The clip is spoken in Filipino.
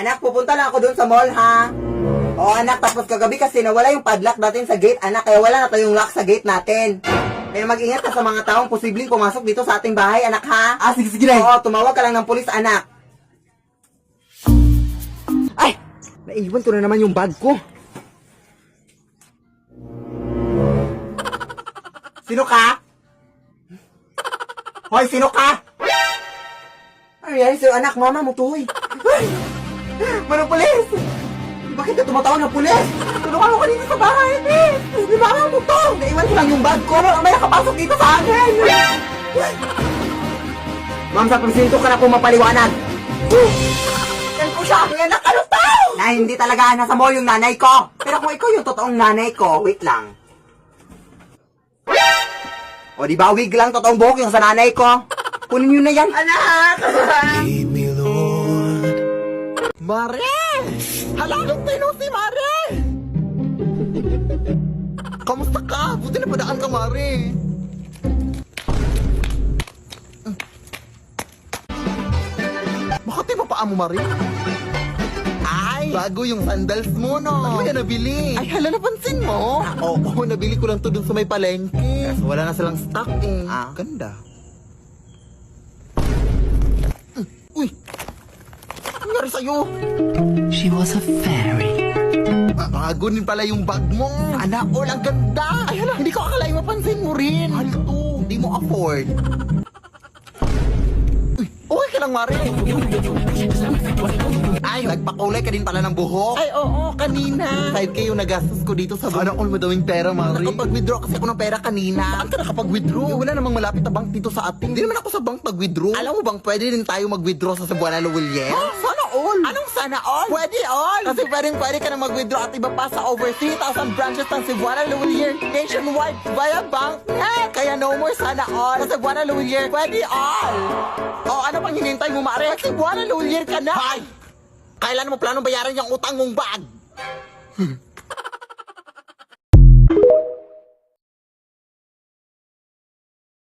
Anak, pupunta lang ako dun sa mall, ha? Oo, anak, tapos kagabi kasi nawala yung padlock natin sa gate, anak, kaya wala na tayong lock sa gate natin. Kaya mag-ingat ka sa mga taong posibleng pumasok dito sa ating bahay, anak, ha? Ah, sige, Nay. Oo, tumawag ka lang ng pulis, anak. Ay! Naiwan ko na naman yung bag ko. Sino ka? Hoy, sino ka? Ano yan sa'yo, anak? Mama mo to, hoy. Manong pulis! Bakit ka tumatawag ng pulis? Tulungan mo kanina sa bahay, eh! Di mama mo to! Naiwan ko lang yung bag ko. May nakapasok dito sa akin! Ma'am, sa presinto ka na po mapaliwanag. Yan po siya! Kuya, anak, ano to? Na hindi talaga nasa mall yung nanay ko. Pero kung ikaw yung totoong nanay ko, wait lang. O di ba, wig lang, totoong buhok yung sa nanay ko. Kunin nyo na yan. Anak! Lead me, Lord. Mare! Hala, long time no see, Mare! Kamusta ka? Buti na padaan ka, Mare. Bakit mo paa mo, Mare? Ay! Bago yung sandals mo, no? Ano yan nabili? Ay, hala, napansin mo? Oo, nabili ko lang to dun sa may palengke. Kaso wala na silang stock eh. Ah, ganda. Uy! Ano nangyari sa'yo? She was a fairy. Bago din pala yung bag mo. Sana all, ang ganda. Ay, hala, hindi ko akalain mapansin mo rin. Mahal to, hindi mo afford. Uy, okay ka lang, Mare. Ay, nagpakulay ka din pala ng buhok. Ay, oo, kanina. 5K yung nagastos ko dito sa buhok. Sana all madawing pera, Mare. Nakapag-withdraw kasi ako ng pera kanina. Saan ka nakapag-withdraw? Wala namang malapit na bank dito sa atin. Hindi naman ako sa bank mag-withdraw. Alam mo bang pwede din tayo mag-withdraw sa Cebuana Luwilyen? Sana all. Anong sana all? Pwede all. Kasi pwede ka na mag-withdraw at iba pa sa over 3,000 branches ng Cebuana Luwilyen nationwide via bank net. Kaya no more sana all. Sa Cebuana Luwilyen, pwede all. O, ano pang hinintay mo, Mare? Cebuana Luwilyen ka na. Hay! Kailan mo planong bayaran yung utang mong bag?